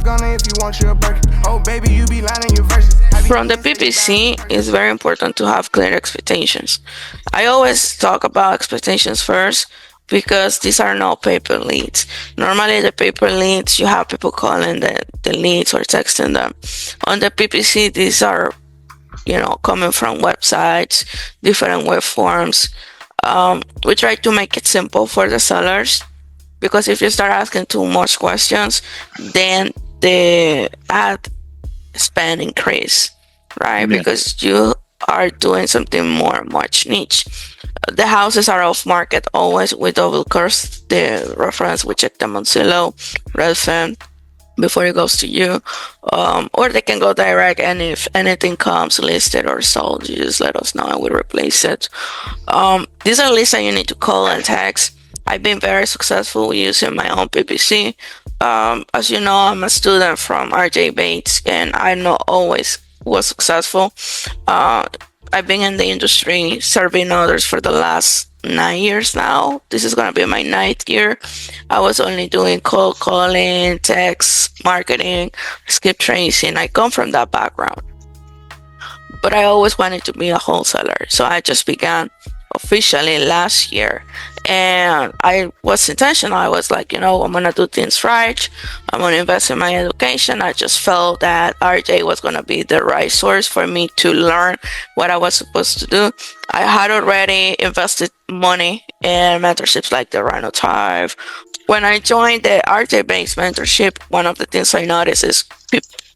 gonna if you want your Birkin. Oh, baby, you be lying your verses. From the PPC, it's very important to have clear expectations. I always talk about expectations first because these are not paper leads. Normally, the paper leads, you have people calling the leads or texting them. On the PPC, these are, coming from websites, different web forms. We try to make it simple for the sellers because if you start asking too much questions, then the ad spend increase, right? Yeah. Because you are doing something much niche. The houses are off market always. We double cross the reference. We check them on Zillow, Redfin before it goes to you, or they can go direct. And if anything comes listed or sold, you just let us know and we replace it. These are lists that you need to call and text. I've been very successful using my own PPC. As you know, I'm a student from RJ Bates, and I not always was successful. I've been in the industry serving others for the last 9 years now. This is gonna be my 9th year. I was only doing cold calling, text marketing, skip tracing. I come from that background, but I always wanted to be a wholesaler. So I just began officially last year, and I was intentional. I was like, I'm gonna do things right. I'm gonna invest in my education. I just felt that RJ was gonna be the right source for me to learn what I was supposed to do. I had already invested money in mentorships like the Rhino Tribe. When I joined the RJ based mentorship, one of the things I noticed is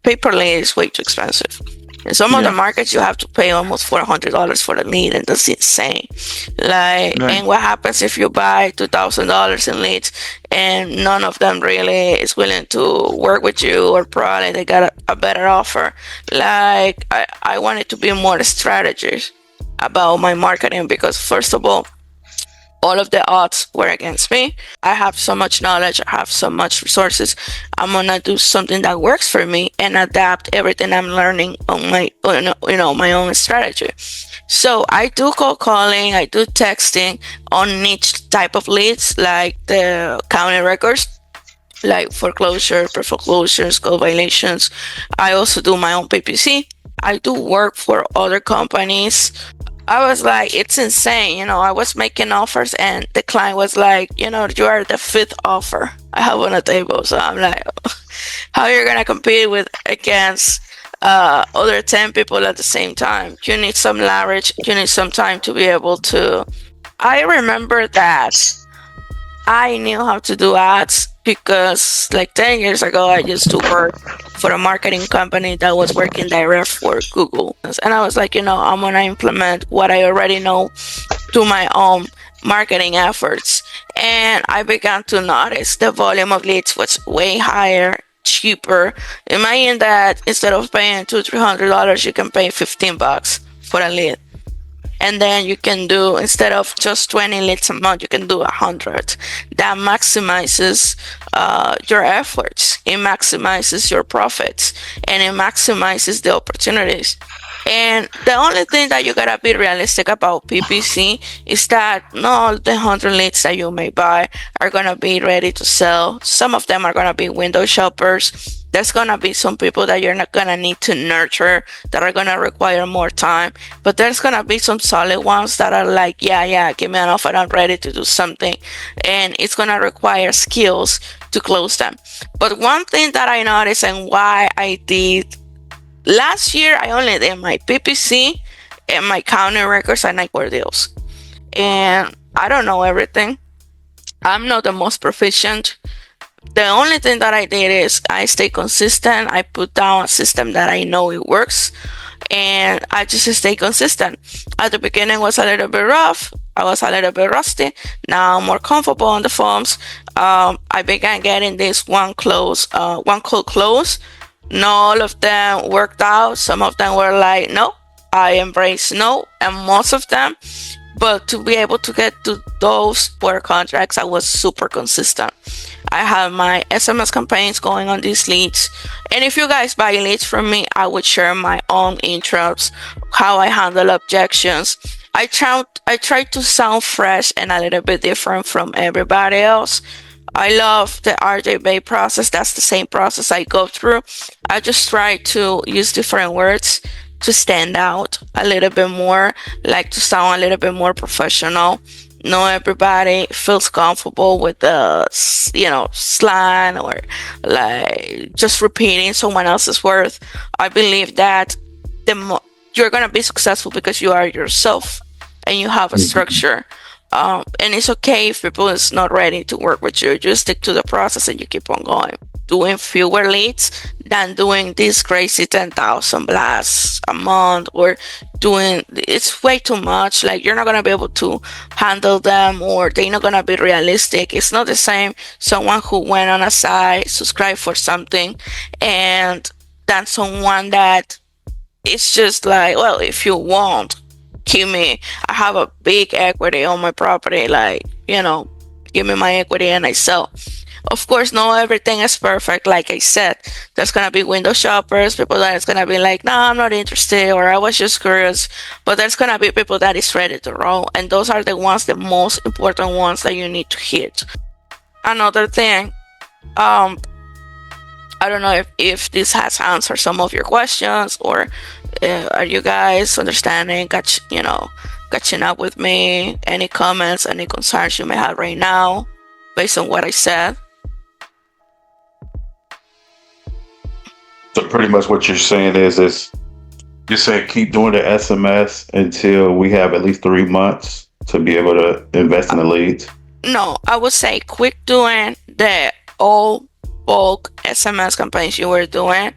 paper lead is way too expensive. In some of the Yeah. markets, you have to pay almost $400 for the lead, and that's insane. Right. And what happens if you buy $2,000 in leads, and none of them really is willing to work with you, or probably they got a better offer? I wanted to be more strategies about my marketing because, first of all of the odds were against me. I have so much knowledge, I have so much resources. I'm gonna do something that works for me and adapt everything I'm learning on my own strategy. So I do cold calling, I do texting on niche type of leads like the county records, like foreclosure, pre-foreclosures, code violations. I also do my own PPC. I do work for other companies. I was like, it's insane. I was making offers and the client was like, you are the fifth offer I have on the table. So I'm like, how you're going to compete with against other 10 people at the same time? You need some leverage. You need some time to be able to. I remember that I knew how to do ads because like 10 years ago, I used to work for a marketing company that was working direct for Google. And I was like, I'm going to implement what I already know to my own marketing efforts. And I began to notice the volume of leads was way higher, cheaper. Imagine that instead of paying $200-300, you can pay $15 for a lead. And then you can do, instead of just 20 leads a month, you can do 100. That maximizes your efforts. It maximizes your profits, and it maximizes the opportunities. And the only thing that you gotta be realistic about PPC is that not all the 100 leads that you may buy are gonna be ready to sell. Some of them are gonna be window shoppers. There's gonna be some people that you're not gonna need to nurture, that are gonna require more time. But there's gonna be some solid ones that are like, yeah, give me an offer, I'm ready to do something. And it's gonna require skills to close them. But one thing that I noticed and why I did last year, I only did my PPC and my county records and my core deals. And I don't know everything. I'm not the most proficient. The only thing that I did is I stay consistent. I put down a system that I know it works, and I just stay consistent. At the beginning was a little bit rough. I was a little bit rusty. Now I'm more comfortable on the phones. I began getting this one call close. Not all of them worked out. Some of them were like, no, I embrace no, and most of them. But to be able to get to those work contracts, I was super consistent. I have my SMS campaigns going on these leads. And if you guys buy leads from me, I would share my own intros, how I handle objections. I try to sound fresh and a little bit different from everybody else. I love the RJ Bay process. That's the same process I go through. I just try to use different words to stand out a little bit more, like to sound a little bit more professional. Not everybody feels comfortable with the, slang or like just repeating someone else's words. I believe that you're gonna be successful because you are yourself and you have a structure. And it's okay if people is not ready to work with you. Just stick to the process and you keep on going. Doing fewer leads than doing this crazy 10,000 blasts a month, or doing it's way too much. Like, you're not gonna be able to handle them, or they're not gonna be realistic. It's not the same someone who went on a site, subscribed for something, and than someone that it's just like, well, if you want, give me, I have a big equity on my property, like, give me my equity and I sell. Of course, not everything is perfect. Like I said, there's gonna be window shoppers, people that is gonna be like, no, I'm not interested, or I was just curious. But there's gonna be people that is ready to roll, and those are the ones, the most important ones that you need to hit. Another thing, I don't know if this has answered some of your questions, or are you guys understanding, catching up with me? Any comments, any concerns you may have right now based on what I said? So pretty much what you're saying is you're saying keep doing the SMS until we have at least 3 months to be able to invest in the leads. No, I would say quit doing the old bulk SMS campaigns you were doing,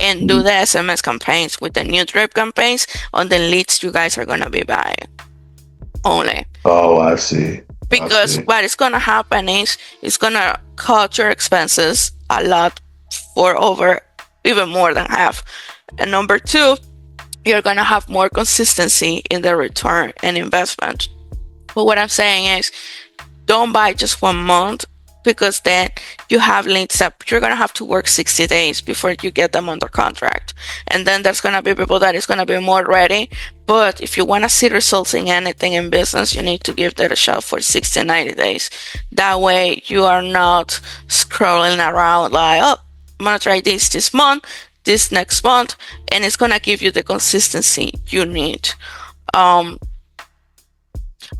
and do the SMS campaigns with the new drip campaigns on the leads you guys are gonna be buying only. Oh, I see. Because what is gonna happen is it's gonna cut your expenses a lot, for over even more than half. And number two, you're gonna have more consistency in the return and investment. But what I'm saying is, don't buy just 1 month, because then you have leads that you're gonna have to work 60 days before you get them under contract. And then there's gonna be people that is gonna be more ready. But if you wanna see results in anything in business, you need to give that a shot for 60, 90 days. That way you are not scrolling around like, oh, I'm gonna try this month, this next month, and it's gonna give you the consistency you need.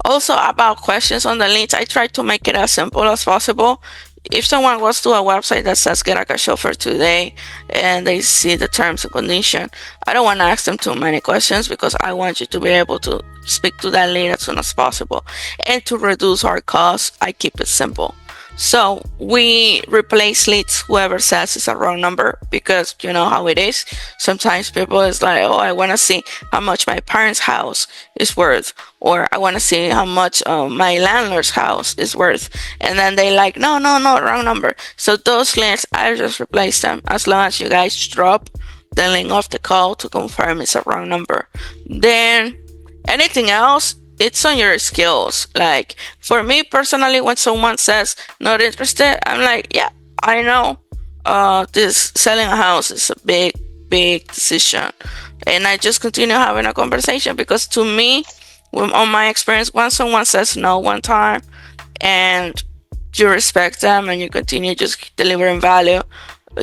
Also, about questions on the leads, I try to make it as simple as possible. If someone goes to a website that says get a cash offer today and they see the terms and conditions, I don't want to ask them too many questions, because I want you to be able to speak to that lead as soon as possible. And to reduce our costs, I keep it simple. So we replace leads whoever says it's a wrong number, because you know how it is. Sometimes people is like, oh, I want to see how much my parents' house is worth, or I want to see how much my landlord's house is worth. And then they like, no, wrong number. So those leads, I just replace them as long as you guys drop the link of the call to confirm it's a wrong number. Then anything else, it's on your skills. Like, for me personally, when someone says not interested, I'm like, yeah, I know this selling a house is a big decision, and I just continue having a conversation, because to me, on my experience, when someone says no one time and you respect them and you continue just delivering value,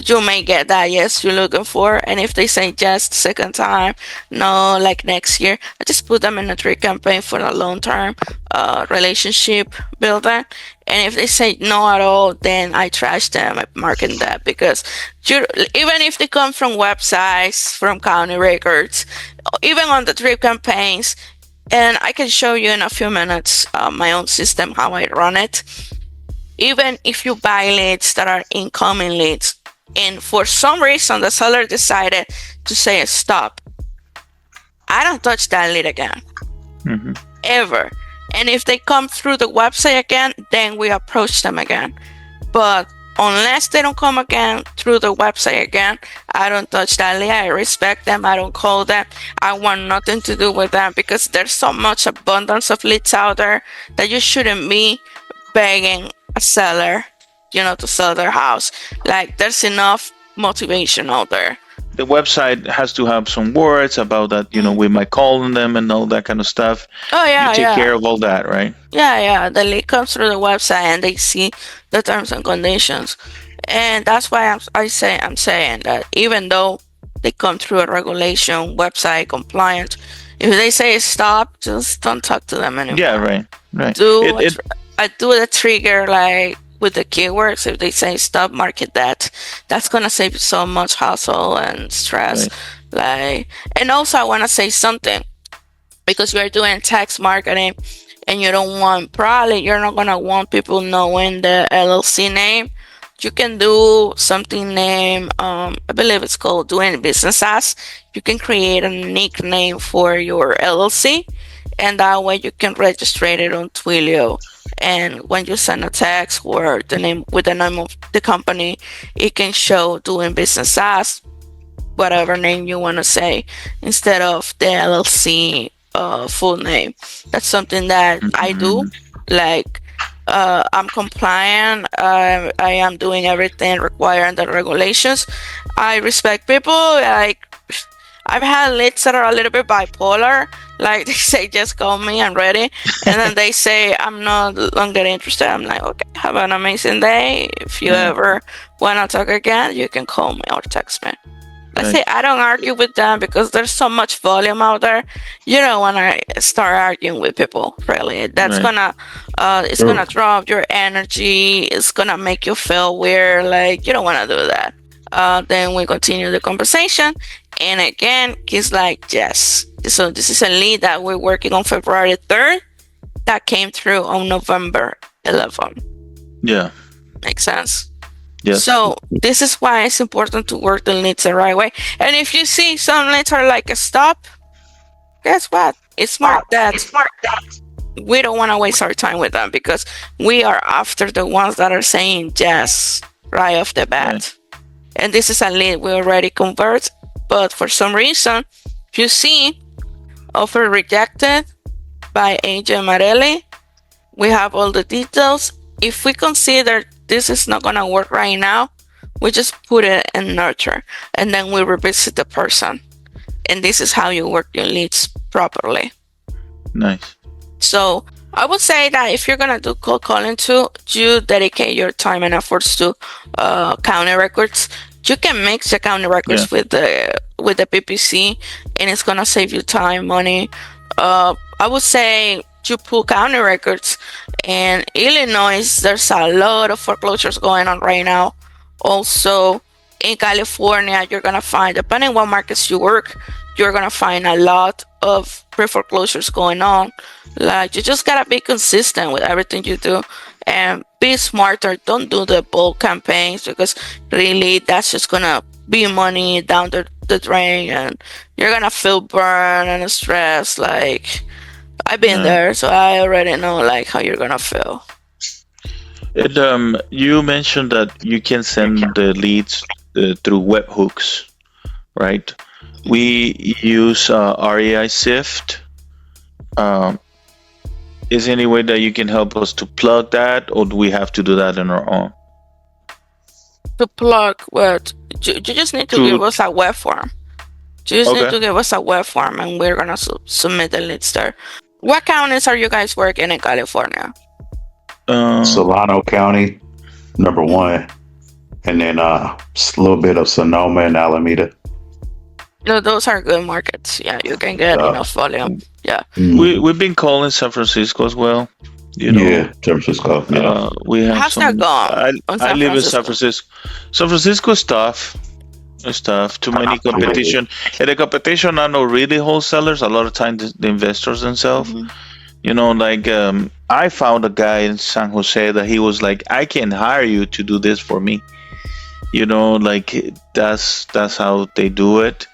you may get that yes you're looking for. And if they say yes the second time, no, like next year, I just put them in a drip campaign for a long-term relationship builder. And if they say no at all, then I trash them, I market that, because even if they come from websites, from county records, even on the drip campaigns, and I can show you in a few minutes my own system, how I run it. Even if you buy leads that are incoming leads, and for some reason the seller decided to say stop, I don't touch that lead again. Ever. And if they come through the website again, then we approach them again. But unless they don't come again through the website again, I don't touch that lead. I respect them. I don't call them. I want nothing to do with them, because there's so much abundance of leads out there that you shouldn't be begging a seller, to sell their house. Like, there's enough motivation out there. the website has to have some words about that. Mm. We might call on them and all that kind of stuff. Oh You yeah, take yeah. care of all that, right? Yeah. The lead comes through the website and they see the terms and conditions, and that's why I'm saying that even though they come through a regulation website compliant, if they say stop, just don't talk to them Yeah, anymore. right, right. Do It a it I do the trigger like with the keywords. If they say stop, market that. That's gonna save you so much hassle and stress. right, Like, and also I wanna say something because you're doing text marketing and you don't want, probably you're not gonna want people knowing the LLC name. You can do something named I believe it's called doing business as. You can create a nickname for your LLC, and that way you can register it on Twilio. And when you send a text or the name with the name of the company, it can show doing business as whatever name you want to say instead of the LLC full name. That's something that I do. mm, Like, I'm compliant. I am doing everything required the regulations. I respect people. Like, I've had leads that are a little bit bipolar. Like, they say, just call me, I'm ready. And then they say, I'm no longer interested. I'm like, okay, have an amazing day. If you yeah, ever want to talk again, you can call me or text me. Let's right, say I don't argue with them because there's so much volume out there. You don't want to start arguing with people, really. That's right. gonna, it's True. gonna drop your energy. It's gonna make you feel weird. Like, you don't want to do that. Then we continue the conversation, and again, he's like, yes. So this is a lead that we're working on February 3rd. That came through on November 11th. Yeah, Makes sense. yes, So this is why it's important to work the leads the right way. And if you see some leads are like a stop, guess what? It's marked that we don't want to waste our time with them because we are after the ones that are saying yes right off the bat. right, And this is a lead we already convert, but for some reason, if you see offer rejected by Agent Marelli, we have all the details. If we consider this is not gonna work right now, we just put it in nurture and then we revisit the person. And this is how you work your leads properly. nice. So I would say that if you're gonna do cold calling too, you dedicate your time and efforts to county records. You can mix the county records with the PPC, and it's gonna save you time, money. I would say you pull county records. In Illinois, there's a lot of foreclosures going on right now. Also, in California, you're gonna find, depending on what markets you work, you're gonna find a lot of pre-foreclosures going on. Like, you just gotta be consistent with everything you do and be smarter. Don't do the bulk campaigns because really that's just gonna be money down the drain and you're gonna feel burned and stressed. Like, I've been Right. there, so I already know like how you're gonna feel. You mentioned that you can send the leads through webhooks, right? We use REI Sift. Um, is there any way that you can help us to plug that, or do we have to do that on our own? To plug what? You just need to To give us a web form. You just need Okay. to give us a web form and we're gonna submit the leads there. What counties are you guys working in California? Solano County, number one, and then a little bit of Sonoma and Alameda. No, those are good markets. Yeah, you can get Uh, enough volume. Yeah. we've been calling San Francisco as well. Yeah, San Francisco. Yeah. We have How's some. that going I on San live in San Francisco? Francisco. San Francisco is tough. It's tough. Too many competition. And the competition are not really wholesalers. A lot of times the investors themselves. Mhm. Like I found a guy in San Jose that he was like, I can hire you to do this for me. Like that's how they do it.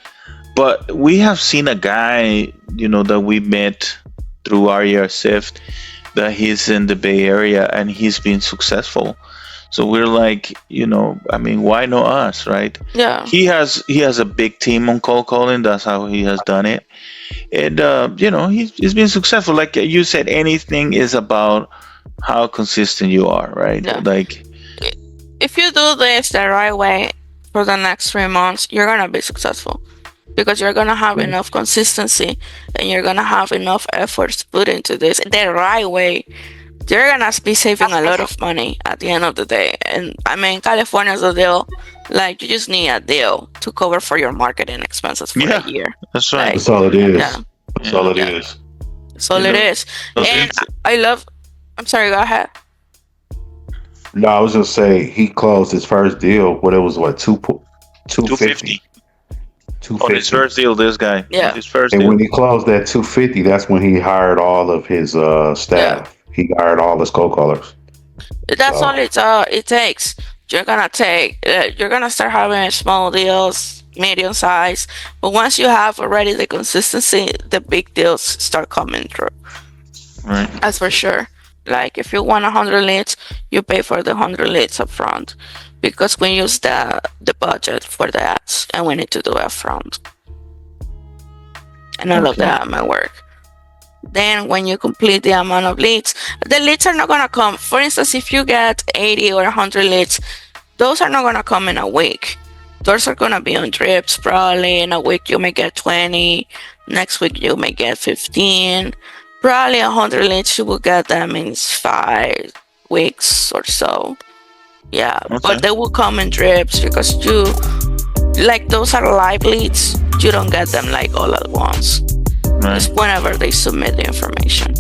But we have seen a guy, that we met through RER Sift, that he's in the Bay Area and he's been successful. So we're like, why not us, right? Yeah. He has a big team on cold calling. That's how he has done it, and he's been successful. Like you said, anything is about how consistent you are, right? Yeah. Like, If you do this the right way, for the next 3 months, you're gonna be successful because you're gonna have enough consistency and you're gonna have enough efforts put into this the right way. You're gonna be saving a lot of money at the end of the day. And I mean, California's a deal. Like, you just need a deal to cover for your marketing expenses for Yeah. a year. That's right. Like, That's all it is. yeah, That's all it Yeah. is. that's all You it know, is. those And ins- I love. I'm sorry. Go ahead. No, I was gonna say he closed his first deal. What it was? What 250? 250 on his first deal. This guy. Yeah. On his first And deal. when he closed that 250, that's when he hired all of his staff. He hired all his co-callers. That's So- all it takes. You're gonna start having small deals, medium size, but once you have already the consistency, the big deals start coming through. Right. That's for sure. Like, if you want 100 leads, you pay for the 100 leads up front, because we use the budget for the ads and we need to do it up front. And all of Okay. that might work. Then when you complete the amount of leads, the leads are not gonna come. For instance, if you get 80 or 100 leads, those are not gonna come in a week. Those are gonna be on drips. Probably in a week you may get 20. Next week you may get 15. Probably 100 leads you will get them in 5 weeks or so. Yeah, Okay. but they will come in drips because those are live leads. You don't get them like all at once. Right. Just whenever they submit the information.